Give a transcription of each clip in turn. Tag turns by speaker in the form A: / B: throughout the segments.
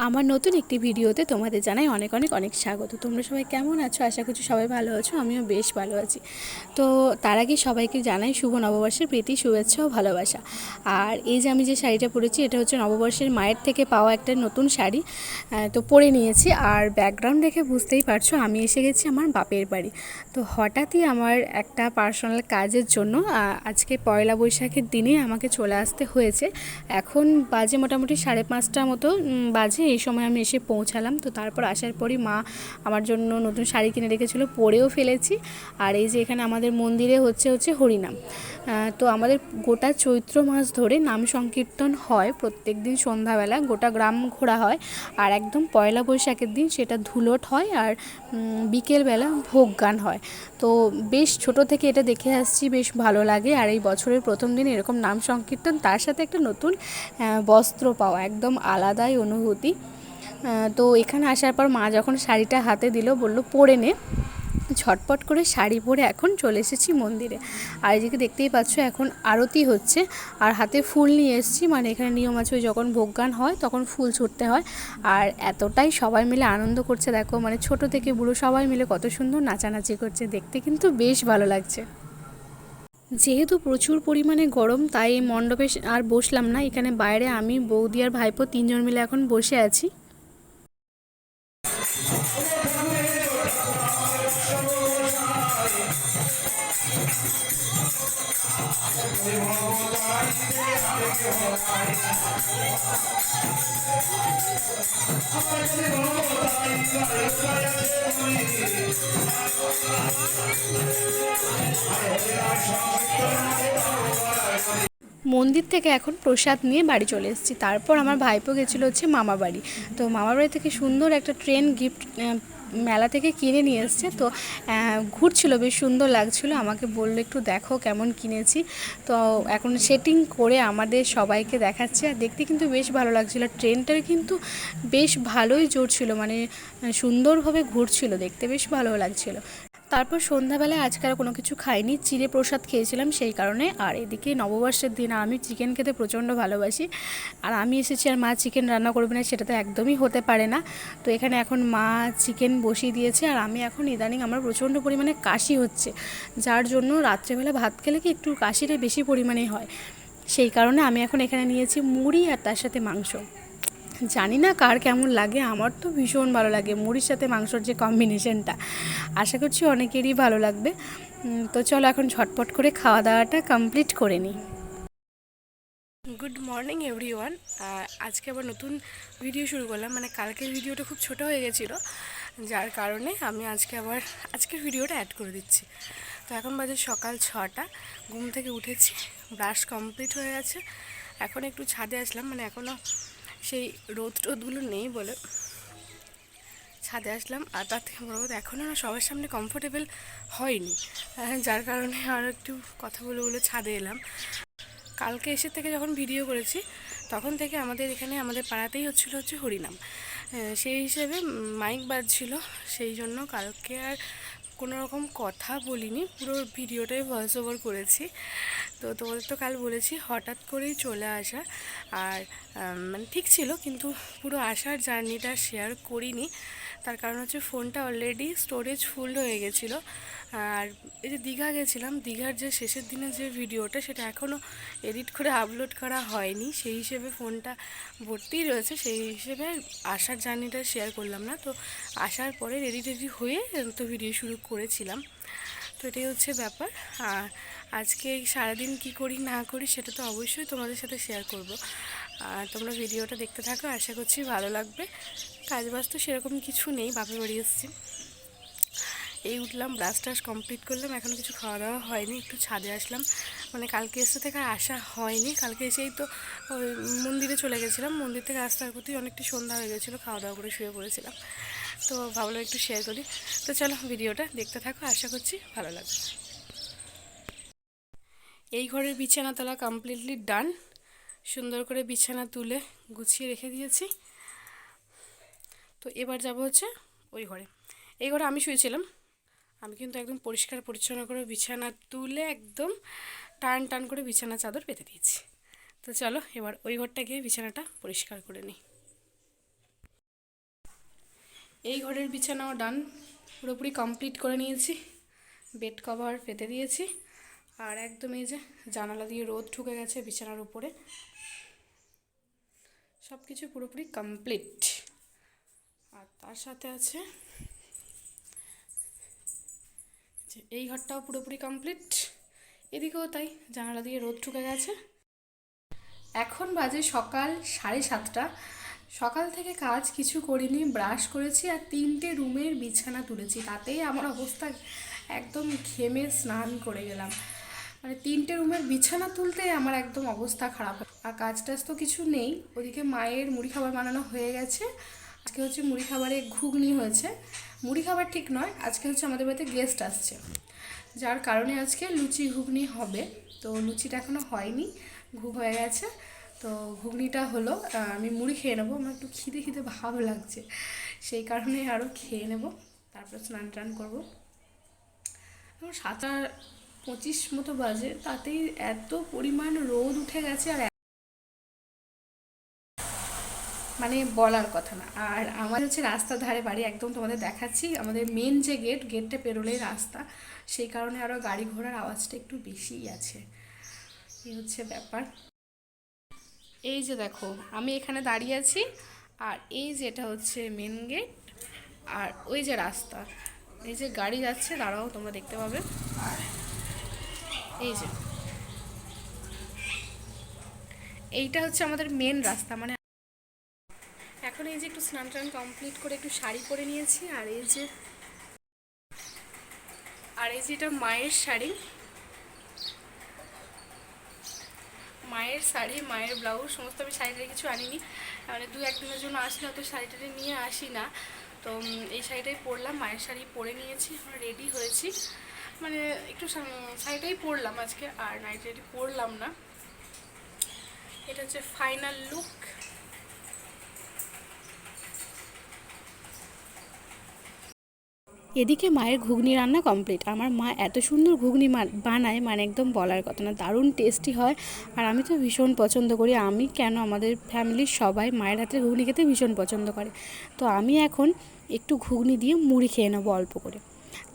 A: আমার নতুন একটি ভিডিওতে তোমাদের জানাই অনেক অনেক অনেক স্বাগত। তোমরা সবাই কেমন আছো? আশা করছি সবাই ভালো আছো, আমিও বেশ ভালো আছি। তো তার আগে সবাইকে জানাই শুভ নববর্ষের প্রীতি, শুভেচ্ছা ও ভালোবাসা। আর এই যে আমি যে শাড়িটা পরেছি, এটা হচ্ছে নববর্ষের মায়ের থেকে পাওয়া একটা নতুন শাড়ি। তো পরে নিয়েছি। আর ব্যাকগ্রাউন্ড দেখে বুঝতেই পারছো আমি এসে গেছি আমার বাপের বাড়ি। তো হঠাৎই আমার একটা পার্সোনাল কাজের জন্য আজকে পয়লা বৈশাখের দিনে আমাকে চলে আসতে হয়েছে। এখন বাজে মোটামুটি 5:30 মতো বাজে। এই সময় আমি এসে পৌঁছালাম। তো তারপর আসার পরই মা আমার জন্য নতুন শাড়ি কিনে রেখেছিলো, পরেও ফেলেছি। আর এই যে এখানে আমাদের মন্দিরে হচ্ছে হরিনাম। তো আমাদের গোটা চৈত্র মাস ধরে নাম সংকীর্তন হয় প্রত্যেক দিন সন্ধ্যাবেলা, গোটা গ্রাম ঘোরা হয়। আর একদম পয়লা বৈশাখের দিন সেটা ধুলোট হয়, আর বিকেলবেলা ভোগ গান হয়। তো বেশ ছোট থেকে এটা দেখে আসছি, বেশ ভালো লাগে। আর এই বছরের প্রথম দিন এরকম নাম সংকীর্তন, তার সাথে একটা নতুন বস্ত্র পাওয়া, একদম আলাদাই অনুভূতি। তো এখানে আসার পর মা যখন শাড়িটা হাতে দিল, বলল পরে নে। ঝটপট করে শাড়ি পরে এখন চলে এসেছি মন্দিরে। আর এদিকে দেখতেই পাচ্ছ এখন আরতি হচ্ছে, আর হাতে ফুল নিয়ে এসেছি। মানে এখানে নিয়ম আছে, যখন ভোগগান হয় তখন ফুল ছুটতে হয়। আর এতটাই সবাই মিলে আনন্দ করছে, দেখো মানে ছোট থেকে বুড়ো সবাই মিলে কত সুন্দর নাচানাচি করছে, দেখতে কিন্তু বেশ ভালো লাগছে। যেহেতু প্রচুর পরিমাণে গরম, তাই মণ্ডপে আর বসলাম না। এখানে বাইরে আমি, বৌদি আর ভাইপো 3জন মিলে এখন বসে আছি। মন্দির থেকে এখন প্রসাদ নিয়ে বাড়ি চলে এসেছি। তারপর আমার ভাইপো গেছিলো হচ্ছে মামা বাড়ি। তো মামা বাড়ি থেকে সুন্দর একটা ট্রেন গিফট মেলা থেকে কিনে নিয়ে এসছে। তো ঘুরছিল, বেশ সুন্দর লাগছিল। আমাকে বললো একটু দেখো কেমন কিনেছি। তো এখন সেটিং করে আমাদের সবাইকে দেখাচ্ছে, আর দেখতে কিন্তু বেশ ভালো লাগছিলো। ট্রেনটার কিন্তু বেশ ভালোই জোর ছিল, মানে সুন্দরভাবে ঘুরছিল, দেখতে বেশ ভালো লাগছিলো। তারপর সন্ধ্যাবেলায় আজকে আর কোনো কিছু খাইনি, চিড়ে প্রসাদ খেয়েছিলাম সেই কারণে। আর এদিকে নববর্ষের দিন, আমি চিকেন খেতে প্রচণ্ড ভালোবাসি। আর আমি এসেছি আর মা চিকেন রান্না করবে না, সেটা তো একদমই হতে পারে না। তো এখানে এখন মা চিকেন বসিয়ে দিয়েছে। আর আমি এখন ইদানিং আমার প্রচণ্ড পরিমাণে কাশি হচ্ছে, যার জন্য রাত্রেবেলা ভাত খেলে কি একটু কাশিটা বেশি পরিমাণে হয়। সেই কারণে আমি এখন এখানে নিয়েছি মুড়ি আর তার সাথে মাংস। জানি না কার কেমন লাগে, আমার তো ভীষণ ভালো লাগে মুড়ির সাথে মাংসর যে কম্বিনেশনটা। আশা করছি অনেকেরই ভালো লাগবে। তো চলো এখন ঝটপট করে খাওয়া দাওয়াটা কমপ্লিট করে নিই। Good morning everyone. আজকে আবার নতুন ভিডিও শুরু করলাম। মানে কালকের ভিডিওটা খুব ছোট হয়ে গেছিলো, যার কারণে আমি আজকের ভিডিওটা অ্যাড করে দিচ্ছি। তো এখন বাজে সকাল 6টা, ঘুম থেকে উঠেছি, ব্রাশ কমপ্লিট হয়ে গেছে। এখন একটু ছাদে আসলাম, মানে এখনও সেই রোদগুলো নেই বলে ছাদে আসলাম। আর তার থেকে বড় কথা, এখনও না সবার সামনে কমফোর্টেবল হয়নি, যার কারণে আর একটু কথা বলে ছাদে এলাম। কালকে এসে থেকে যখন ভিডিও করেছি, তখন থেকে আমাদের এখানে আমাদের পাড়াতেই হচ্ছে হরিনাম। সেই হিসেবে মাইক বাজছিল, সেই জন্য কালকে আর কোনো রকম কথা বলিনি, পুরো ভিডিওটাই ভয়েস ওভার করেছি। তো তোমাদের তো কাল বলেছি হঠাৎ করেই চলে আসা। আর মানে ঠিক ছিল, কিন্তু পুরো আসার জার্নিটা শেয়ার করিনি। তার কারণ হচ্ছে ফোনটা অলরেডি স্টোরেজ ফুল হয়ে গেছিলো। আর এই যে দীঘা গেছিলাম, দীঘার যে শেষের দিনের যে ভিডিওটা, সেটা এখনও এডিট করে আপলোড করা হয়নি। সেই হিসেবে ফোনটা ভর্তিই রয়েছে, সেই হিসেবে আসার জার্নিটা শেয়ার করলাম না। তো আসার পরে রেডি হয়ে তো ভিডিও শুরু করেছিলাম। তো এটাই হচ্ছে ব্যাপার। আর আজকে সারাদিন কি করি না করি সেটা তো অবশ্যই তোমাদের সাথে শেয়ার করব। আর তোমরা ভিডিওটা দেখতে থাকো, আশা করছি ভালো লাগবে। কাজবাজ তো সেরকম কিছু নেই, বাপের বাড়ি এসেছি, এই উঠলাম, ব্রাশ কমপ্লিট করলাম, এখনও কিছু খাওয়া দাওয়া হয়নি। একটু ছাদে আসলাম, মানে কালকে এসে থেকে আসা হয়নি। কালকে এসেই তো ওই মন্দিরে চলে গেছিলাম, মন্দির থেকে আস্তে প্রতি অনেকটা সন্ধ্যা হয়ে গেছিলো, খাওয়া দাওয়া করে শুয়ে পড়েছিলাম। তো ভাবলাম একটু শেয়ার করি। তো চলো ভিডিওটা দেখতে থাকো, আশা করছি ভালো লাগবে। এই ঘরের বিছানা তোলা কমপ্লিটলি ডান, সুন্দর করে বিছানা তুলে গুছিয়ে রেখে দিয়েছি। তো এবার যাব হচ্ছে ওই ঘরে। এই ঘরে আমি শুয়েছিলাম, আমি কিন্তু একদম পরিষ্কার পরিচ্ছন্ন করে বিছানা তুলে একদম টান টান করে বিছানা চাদর পেতে দিয়েছি। তো চলো এবার ওই ঘরটা গিয়ে বিছানাটা পরিষ্কার করে নিই। এই ঘরের বিছানাও ডান, পুরোপুরি কমপ্লিট করে নিয়েছি। বেড কভার পেতে দিয়েছি, আর একদম এই যে জানালা দিয়ে রোদ ঢুকে গেছে বিছানার উপরে। সব কিছু পুরোপুরি কমপ্লিট। আর তার সাথে আছে যে এই ঘরটাও পুরোপুরি কমপ্লিট, এদিকেও তাই, জানালা দিয়ে রোদ ঢুকে গেছে। এখন বাজে সকাল 7:30। সকাল থেকে কাজ কিছু করিনি, ব্রাশ করেছি আর 3টে রুমের বিছানা তুলেছি, তাতেই আমার অবস্থা একদম ঘেমে স্নান করে গেলাম। মানে 3টে রুমের বিছানা তুলতে আমার একদম অবস্থা খারাপ। আর কাজ টাজ তো কিছু নেই। ওদিকে মায়ের মুড়ি খাবার বানানো হয়ে গেছে। আজকে হচ্ছে মুড়ি খাবারে ঘুগনি হয়েছে। মুড়ি খাবার ঠিক নয়, আজকে হচ্ছে আমাদের বাড়িতে গেস্ট আসছে, যার কারণে আজকে লুচি ঘুগনি হবে। তো লুচিটা এখনও হয়নি, ঘুগ হয়ে গেছে। তো ঘুগনিটা হলো, আমি মুড়ি খেয়ে নেবো, আমার একটু খিদে খিদে ভাব লাগছে, সেই কারণে আরও খেয়ে নেব, তারপর স্নান টান করবো। এখন 7:25 মতো বাজে, তাতেই এত পরিমাণ রোদ উঠে গেছে, আর মানে বলার কথা না। আর আমার হচ্ছে রাস্তার ধারে বাড়ি, একদম তোমাদের দেখাচ্ছি, আমাদের মেন যে গেটটা পেরোলেই রাস্তা, সেই কারণে আরও গাড়ি ঘোড়ার আওয়াজটা একটু বেশিই আছে, এই হচ্ছে ব্যাপার। এই যে দেখো আমি এখানে দাঁড়িয়ে আছি, আর এই যেটা হচ্ছে মেন গেট, আর ওই যে রাস্তা, এই যে গাড়ি যাচ্ছে, দাঁড়াও তোমরা দেখতে পাবে। এই যে এইটা হচ্ছে আমাদের মেন রাস্তা। মানে এখন এই যে একটু স্নান টান কমপ্লিট করে একটু শাড়ি পরে নিয়েছি, আর এই যে এটা মায়ের শাড়ি, মায়ের ব্লাউজ সমস্ত। আমি শাড়িটা কিছু আনিনি, মানে 2-1 দিনের জন্য আসলে অত শাড়িটা নিয়ে আসি না। তো এই শাড়িটাই পরলাম, মায়ের শাড়ি পরে নিয়েছি, আমরা রেডি হয়েছি। মানে একটু শাড়িটাই পরলাম আজকে, আর নাইট রেডি পরলাম না। এটা হচ্ছে ফাইনাল লুক। এদিকে মায়ের ঘুগনি রান্না কমপ্লিট। আমার মা এত সুন্দর ঘুগনি বানায়, মানে একদম বলার কথা না, দারুণ টেস্টি হয়। আর আমি তো ভীষণ পছন্দ করি, আমি কেন আমাদের ফ্যামিলির সবাই মায়ের হাতের ঘুগনি খেতে ভীষণ পছন্দ করে। তো আমি এখন একটু ঘুগনি দিয়ে মুড়ি খেয়ে নেবো অল্প করে।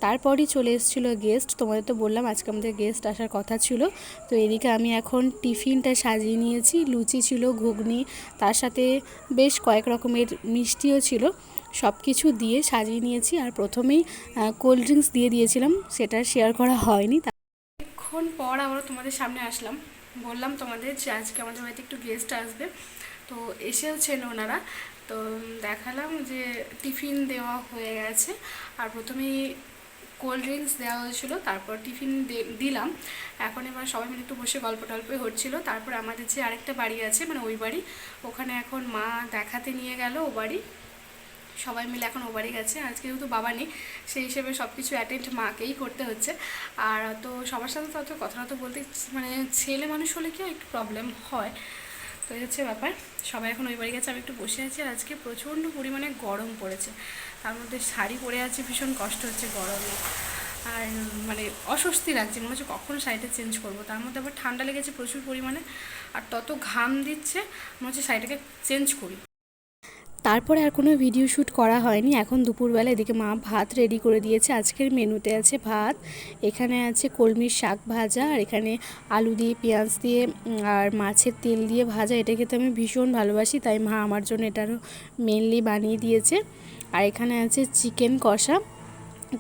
A: তারপরই চলে এসেছিলো গেস্ট, তোমাদের তো বললাম আজকে আমাদের গেস্ট আসার কথা ছিল। তো এদিকে আমি এখন টিফিনটা সাজিয়ে নিয়েছি, লুচি ছিল, ঘুগনি, তার সাথে বেশ কয়েক রকমের মিষ্টিও ছিল, সব কিছু দিয়ে সাজিয়ে নিয়েছি। আর প্রথমেই কোল্ড ড্রিঙ্কস দিয়ে দিয়েছিলাম, সেটা শেয়ার করা হয়নি। অনেকক্ষণ পর আবারও তোমাদের সামনে আসলাম, বললাম তোমাদের যে আজকে আমাদের বাড়িতে একটু গেস্ট আসবে, তো এসেওছেন ওনারা। তো দেখালাম যে টিফিন দেওয়া হয়ে গেছে, আর প্রথমেই কোল্ড ড্রিঙ্কস দেওয়া হয়েছিলো, তারপর টিফিন দিলাম। এখন এবার সবাই মিলে একটু বসে গল্প টল্পই হচ্ছিলো। তারপর আমাদের যে আরেকটা বাড়ি আছে, মানে ওই বাড়ি, ওখানে এখন মা দেখাতে নিয়ে গেল, ও বাড়ি সবাই মিলে এখন ও বাড়ি গেছে। আজকে যেহেতু বাবা নেই, সেই হিসেবে সব কিছু অ্যাটেন্ড মাকেই করতে হচ্ছে। আর তো সবার সাথে তো অত কথা তো বলতে, মানে ছেলে মানুষ হলে কি একটু প্রবলেম হয়। তো এই হচ্ছে ব্যাপার, সবাই এখন ওই বাড়ি গেছে, আমি একটু বসে আছি। আর আজকে প্রচণ্ড পরিমাণে গরম পড়েছে, তার মধ্যে শাড়ি পরে আছি, ভীষণ কষ্ট হচ্ছে গরমে, আর মানে অস্বস্তি লাগছে, মনে হচ্ছে কখন শাড়িটা চেঞ্জ করবো। তার মধ্যে আবার ঠান্ডা লেগেছে প্রচুর পরিমাণে, আর তত ঘাম দিচ্ছে, মনে হচ্ছে শাড়িটাকে চেঞ্জ করি। তারপরে আর কোনো ভিডিও শ্যুট করা হয়নি। এখন দুপুরবেলা এদিকে মা ভাত রেডি করে দিয়েছে। আজকের মেনুতে আছে ভাত, এখানে আছে কলমির শাক ভাজা, আর এখানে আলু দিয়ে, পেঁয়াজ দিয়ে আর মাছের তেল দিয়ে ভাজা। এটা খেতে আমি ভীষণ ভালোবাসি, তাই মা আমার জন্য এটারও মেনলি বানিয়ে দিয়েছে। আর এখানে আছে চিকেন কষা।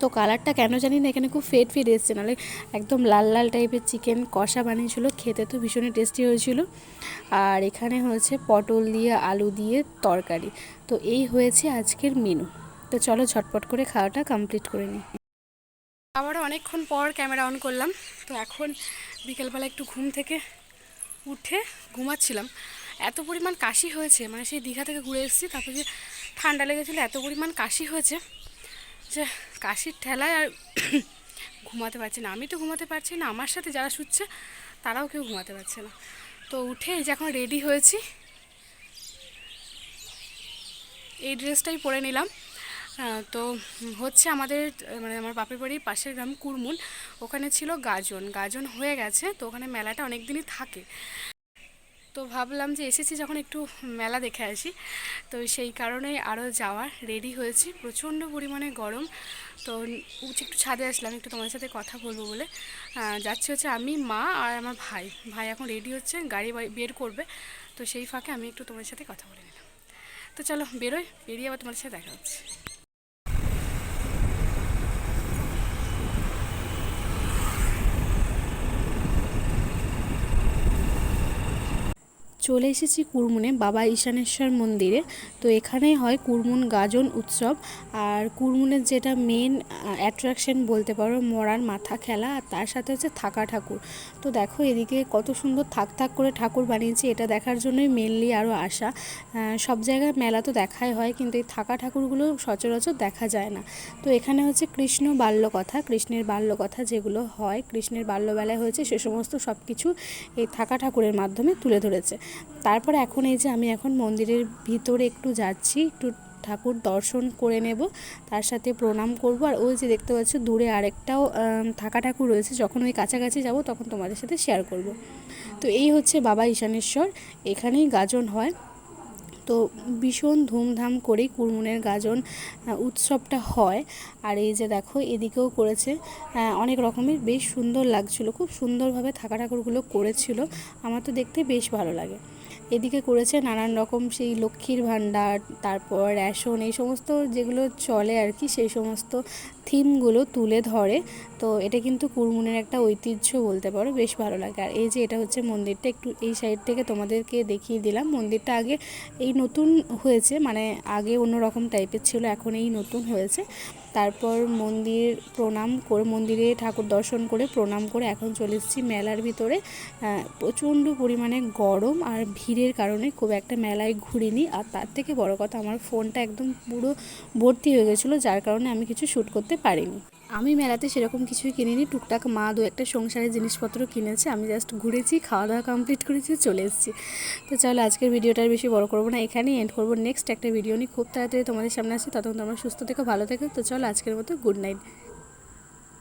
A: তো কালারটা কেন জানি না এখানে খুব ফেড এসছে, নাহলে একদম লাল লাল টাইপের চিকেন কষা বানিয়েছিল, খেতে তো ভীষণই টেস্টি হয়েছিল। আর এখানে হয়েছে পটল দিয়ে আলু দিয়ে তরকারি। তো এই হয়েছে আজকের মেনু। তো চলো ঝটপট করে খাওয়াটা কমপ্লিট করে নিই। আবারও অনেকক্ষণ পর ক্যামেরা অন করলাম। তো এখন বিকেলবেলা একটু ঘুম থেকে উঠে ঘুমাচ্ছিলাম, এত পরিমাণ কাশি হয়েছে, মানে সেই দীঘা থেকে ঘুরে এসেছি, তারপর যে ঠান্ডা লেগেছিলো, এত পরিমাণ কাশি হয়েছে যে কাশির ঠেলায় আর ঘুমাতে পারছি না। আমি তো ঘুমাতে পারছি না, আমার সাথে যারা শুচ্ছে তারাও কেউ ঘুমাতে পারছে না। তো উঠে এই যে এখন রেডি হয়েছি, এই ড্রেসটাই পরে নিলাম। তো হচ্ছে আমাদের, মানে আমার বাপের বাড়ির পাশের গ্রাম কুরমুল, ওখানে ছিল গাজন হয়ে গেছে। তো ওখানে মেলাটা অনেক দিনই থাকে। তো ভাবলাম যে এসেছি যখন একটু মেলা দেখে আসি, তো সেই কারণেই আরও যাওয়ার রেডি হয়েছি। প্রচণ্ড পরিমাণে গরম, তো একটু ছাদে আসলাম একটু তোমাদের সাথে কথা বলবো বলে। যাচ্ছি হচ্ছে আমি, মা আর আমার ভাই। ভাই এখন রেডি হচ্ছে, গাড়ি বের করবে, তো সেই ফাঁকে আমি একটু তোমাদের সাথে কথা বলে নিলাম। তো চলো বেরোই, বেরিয়ে আবার তোমাদের সাথে দেখা হচ্ছে। চলে এসেছি কুরমুনে বাবা ঈশানেশ্বর মন্দিরে। তো এখানেই হয় কুরমুন গাজন উৎসব। আর কুরমুনের যেটা মেন অ্যাট্রাকশন বলতে পারো, মরার মাথা খেলা, আর তার সাথে হচ্ছে থাকা ঠাকুর। তো দেখো এদিকে কত সুন্দর থাক থাক করে ঠাকুর বানিয়েছে, এটা দেখার জন্যই মেনলি আরও আসা। সব জায়গায় মেলা তো দেখাই হয়, কিন্তু এই থাকা ঠাকুরগুলো সচরাচর দেখা যায় না। তো এখানে হচ্ছে কৃষ্ণ বাল্যকথা, কৃষ্ণের বাল্যকথা যেগুলো হয়, কৃষ্ণের বাল্যবেলায় হয়েছে সে সমস্ত সব কিছু এই থাকা ঠাকুরের মাধ্যমে তুলে ধরেছে। তারপর এখন এই যে আমি এখন মন্দিরের ভিতরে একটু যাচ্ছি, একটু ঠাকুর দর্শন করে নেব, তার সাথে প্রণাম করব। আর ওই যে দেখতে পাচ্ছ দূরে আরেকটাও থাকা ঠাকুর রয়েছে, যখন ওই কাছাকাছি যাব তখন তোমাদের সাথে শেয়ার করব। তো এই হচ্ছে বাবা ঈশানেশ্বর, এখানেই গাজন হয়। তো ভীষণ ধুমধাম করেই কুরমুনের গাজন উৎসবটা হয়। আর এই যে দেখো এদিকেও করেছে অনেক রকমের, বেশ সুন্দর লাগছিল, খুব সুন্দরভাবে থাকা ঠাকুরগুলো করেছিল, আমার তো দেখতে বেশ ভালো লাগে। এদিকে করেছে নানান রকম সেই লক্ষ্মীর ভাণ্ডার, তারপর রেশন, এই সমস্ত যেগুলো চলে আর কি, সেই সমস্ত থিমগুলো তুলে ধরে। তো এটা কিন্তু কুরমুনের একটা ঐতিহ্য বলতে পারো, বেশ ভালো লাগে। আর এই যে এটা হচ্ছে মন্দিরটা, একটু এই সাইড থেকে তোমাদেরকে দেখিয়ে দিলাম। মন্দিরটা আগে এই নতুন হয়েছে, মানে আগে অন্য রকম টাইপের ছিল, এখন এই নতুন হয়েছে। তারপর মন্দির প্রণাম করে, মন্দিরে ঠাকুর দর্শন করে প্রণাম করে এখন চলে এসেছি মেলার ভিতরে। প্রচণ্ড পরিমাণে গরম আর ভিড়ের কারণে খুব একটা মেলায় ঘুরিনি। আর তার থেকে বড় কথা, আমার ফোনটা একদম পুরো ভর্তি হয়ে গেছিলো, যার কারণে আমি কিছু শ্যুট করতে পারিনি। আমি মেলাতে সেরকম কিছুই কিনিনি, টুকটাক মা দু একটা সংসারের জিনিসপত্র কিনেছে, আমি জাস্ট ঘুরেছি, খাওয়া দাওয়া কমপ্লিট করেছি, চলে এসেছি। তো চলো আজকের ভিডিওটা আর বেশি বড় করবো না, এখানেই এন্ড করবো। নেক্সট একটা ভিডিও নিয়ে খুব তাড়াতাড়ি তোমাদের সামনে আসি, ততক্ষণ তোমরা সুস্থ থেকো, ভালো থেকো। তো চলো আজকের মতো গুড নাইট।